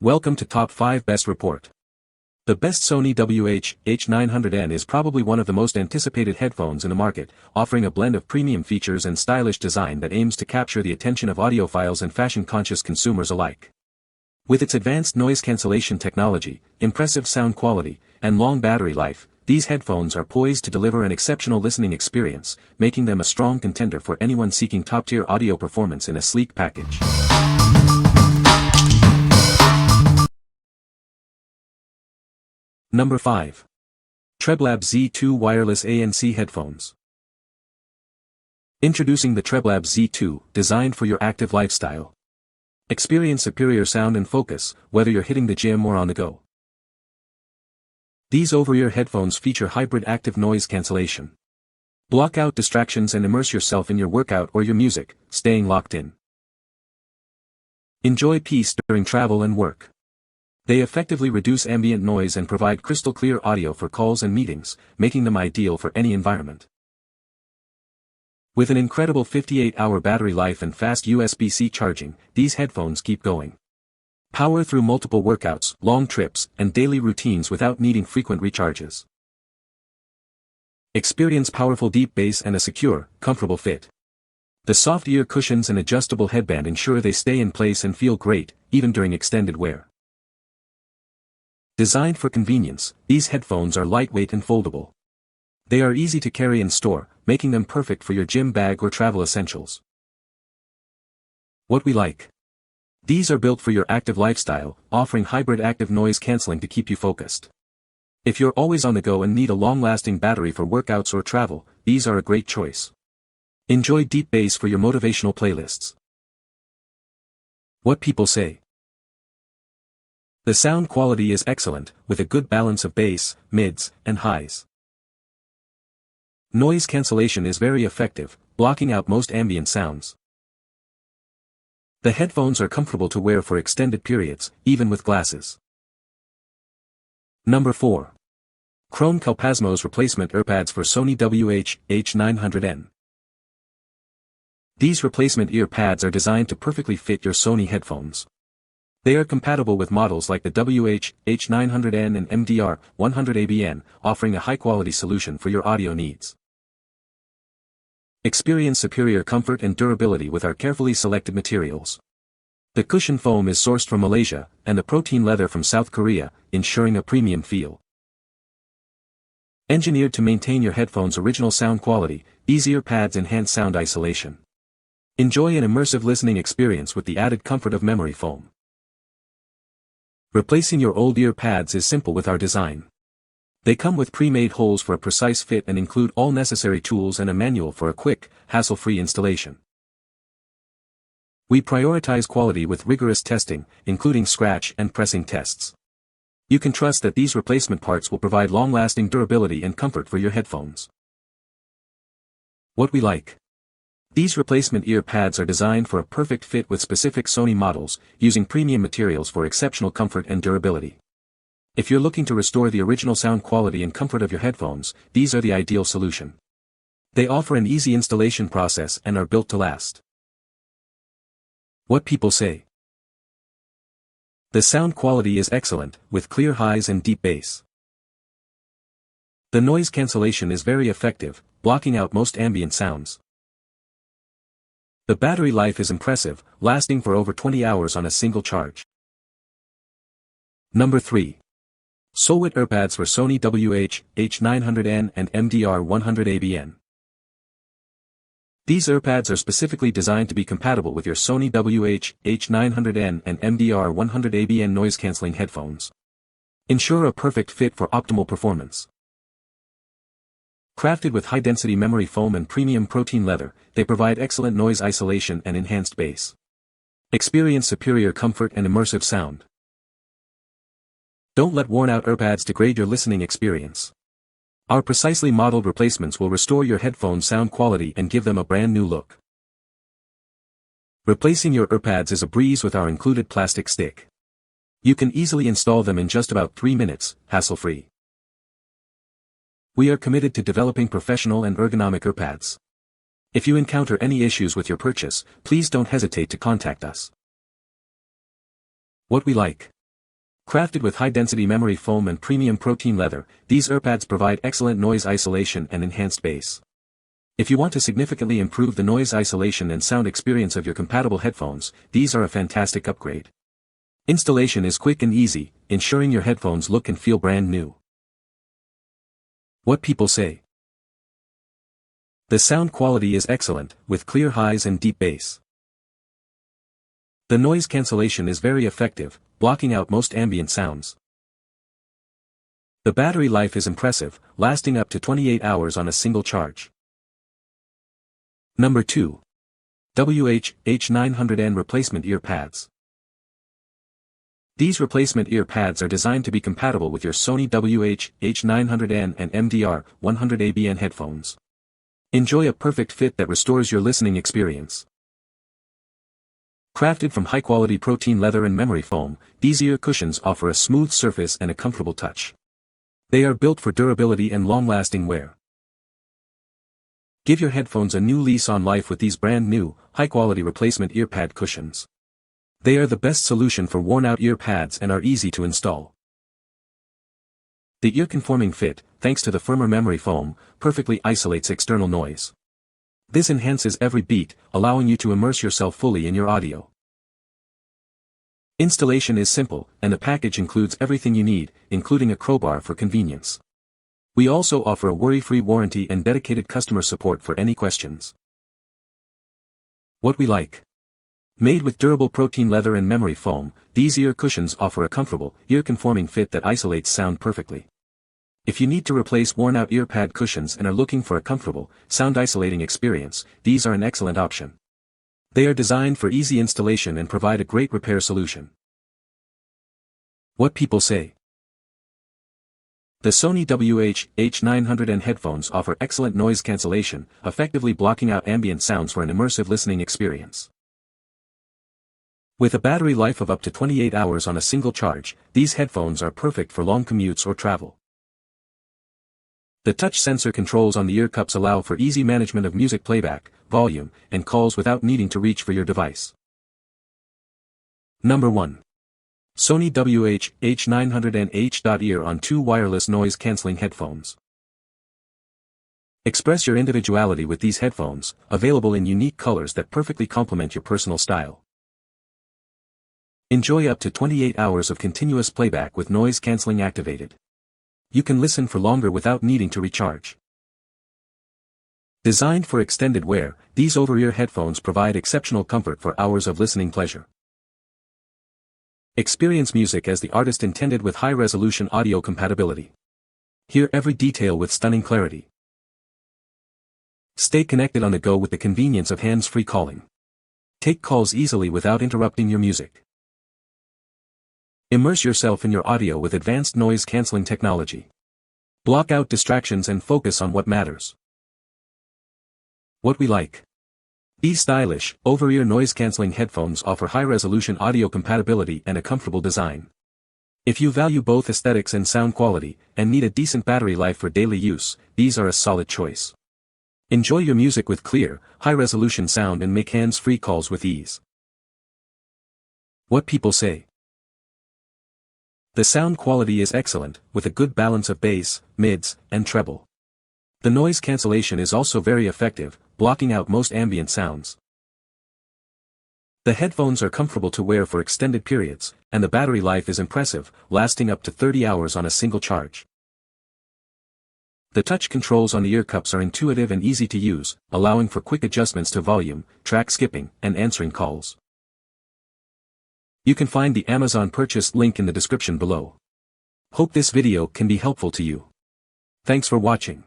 Welcome to Top 5 Best Report. The best Sony Wh-900n is probably one of the most anticipated headphones in the market, offering a blend of premium features and stylish design that aims to capture the attention of audiophiles and fashion-conscious consumers alike. With its advanced noise cancellation technology, impressive sound quality, and long battery life, these headphones are poised to deliver an exceptional listening experience, making them a strong contender for anyone seeking top-tier audio performance in a sleek package. Number 5. TREBLAB Z2 Wireless ANC Headphones. Introducing the TREBLAB Z2, designed for your active lifestyle. Experience superior sound and focus, whether you're hitting the gym or on the go. These over-ear headphones feature hybrid active noise cancellation. Block out distractions and immerse yourself in your workout or your music, staying locked in. Enjoy peace during travel and work. They effectively reduce ambient noise and provide crystal-clear audio for calls and meetings, making them ideal for any environment. With an incredible 58-hour battery life and fast USB-C charging, these headphones keep going. Power through multiple workouts, long trips, and daily routines without needing frequent recharges. Experience powerful deep bass and a secure, comfortable fit. The soft ear cushions and adjustable headband ensure they stay in place and feel great, even during extended wear. Designed for convenience, these headphones are lightweight and foldable. They are easy to carry and store, making them perfect for your gym bag or travel essentials. What we like. These are built for your active lifestyle, offering hybrid active noise cancelling to keep you focused. If you're always on the go and need a long-lasting battery for workouts or travel, these are a great choice. Enjoy deep bass for your motivational playlists. What people say. The sound quality is excellent, with a good balance of bass, mids, and highs. Noise cancellation is very effective, blocking out most ambient sounds. The headphones are comfortable to wear for extended periods, even with glasses. Number 4. Krone Kalpasmos Replacement Earpads for Sony Wh-900n. These replacement ear pads are designed to perfectly fit your Sony headphones. They are compatible with models like the Wh-900n and MDR-100ABN, offering a high-quality solution for your audio needs. Experience superior comfort and durability with our carefully selected materials. The cushion foam is sourced from Malaysia, and the protein leather from South Korea, ensuring a premium feel. Engineered to maintain your headphones' original sound quality, these ear pads enhance sound isolation. Enjoy an immersive listening experience with the added comfort of memory foam. Replacing your old ear pads is simple with our design. They come with pre-made holes for a precise fit and include all necessary tools and a manual for a quick, hassle-free installation. We prioritize quality with rigorous testing, including scratch and pressing tests. You can trust that these replacement parts will provide long-lasting durability and comfort for your headphones. What we like. These replacement ear pads are designed for a perfect fit with specific Sony models, using premium materials for exceptional comfort and durability. If you're looking to restore the original sound quality and comfort of your headphones, these are the ideal solution. They offer an easy installation process and are built to last. What people say. The sound quality is excellent, with clear highs and deep bass. The noise cancellation is very effective, blocking out most ambient sounds. The battery life is impressive, lasting for over 20 hours on a single charge. Number 3. SOULWIT Earpads for Sony Wh-900n and MDR-100ABN. These Earpads are specifically designed to be compatible with your Sony Wh-900n and MDR-100ABN noise-canceling headphones. Ensure a perfect fit for optimal performance. Crafted with high-density memory foam and premium protein leather, they provide excellent noise isolation and enhanced bass. Experience superior comfort and immersive sound. Don't let worn-out Earpads degrade your listening experience. Our precisely modeled replacements will restore your headphones' sound quality and give them a brand new look. Replacing your Earpads is a breeze with our included plastic stick. You can easily install them in just about 3 minutes, hassle-free. We are committed to developing professional and ergonomic Earpads. If you encounter any issues with your purchase, please don't hesitate to contact us. What we like. Crafted with high-density memory foam and premium protein leather, these Earpads provide excellent noise isolation and enhanced bass. If you want to significantly improve the noise isolation and sound experience of your compatible headphones, these are a fantastic upgrade. Installation is quick and easy, ensuring your headphones look and feel brand new. What people say. The sound quality is excellent, with clear highs and deep bass. The noise cancellation is very effective, blocking out most ambient sounds. The battery life is impressive, lasting up to 28 hours on a single charge. Number 2. Wh-900n Replacement Ear Pads. These replacement ear pads are designed to be compatible with your Sony Wh-900n and MDR-100ABN headphones. Enjoy a perfect fit that restores your listening experience. Crafted from high-quality protein leather and memory foam, these ear cushions offer a smooth surface and a comfortable touch. They are built for durability and long-lasting wear. Give your headphones a new lease on life with these brand-new, high-quality replacement ear pad cushions. They are the best solution for worn-out ear pads and are easy to install. The ear-conforming fit, thanks to the firmer memory foam, perfectly isolates external noise. This enhances every beat, allowing you to immerse yourself fully in your audio. Installation is simple, and the package includes everything you need, including a crowbar for convenience. We also offer a worry-free warranty and dedicated customer support for any questions. What we like. Made with durable protein leather and memory foam, these ear cushions offer a comfortable, ear-conforming fit that isolates sound perfectly. If you need to replace worn-out ear pad cushions and are looking for a comfortable, sound-isolating experience, these are an excellent option. They are designed for easy installation and provide a great repair solution. What people say. The Sony Wh-900n headphones offer excellent noise cancellation, effectively blocking out ambient sounds for an immersive listening experience. With a battery life of up to 28 hours on a single charge, these headphones are perfect for long commutes or travel. The touch sensor controls on the ear cups allow for easy management of music playback, volume, and calls without needing to reach for your device. Number 1. Sony Wh-900n h.Ear on 2 wireless noise-canceling headphones. Express your individuality with these headphones, available in unique colors that perfectly complement your personal style. Enjoy up to 28 hours of continuous playback with noise cancelling activated. You can listen for longer without needing to recharge. Designed for extended wear, these over-ear headphones provide exceptional comfort for hours of listening pleasure. Experience music as the artist intended with high-resolution audio compatibility. Hear every detail with stunning clarity. Stay connected on the go with the convenience of hands-free calling. Take calls easily without interrupting your music. Immerse yourself in your audio with advanced noise-canceling technology. Block out distractions and focus on what matters. What we like. These stylish, over-ear noise-canceling headphones offer high-resolution audio compatibility and a comfortable design. If you value both aesthetics and sound quality, and need a decent battery life for daily use, these are a solid choice. Enjoy your music with clear, high-resolution sound and make hands-free calls with ease. What people say. The sound quality is excellent, with a good balance of bass, mids, and treble. The noise cancellation is also very effective, blocking out most ambient sounds. The headphones are comfortable to wear for extended periods, and the battery life is impressive, lasting up to 30 hours on a single charge. The touch controls on the ear cups are intuitive and easy to use, allowing for quick adjustments to volume, track skipping, and answering calls. You can find the Amazon purchase link in the description below. Hope this video can be helpful to you. Thanks for watching.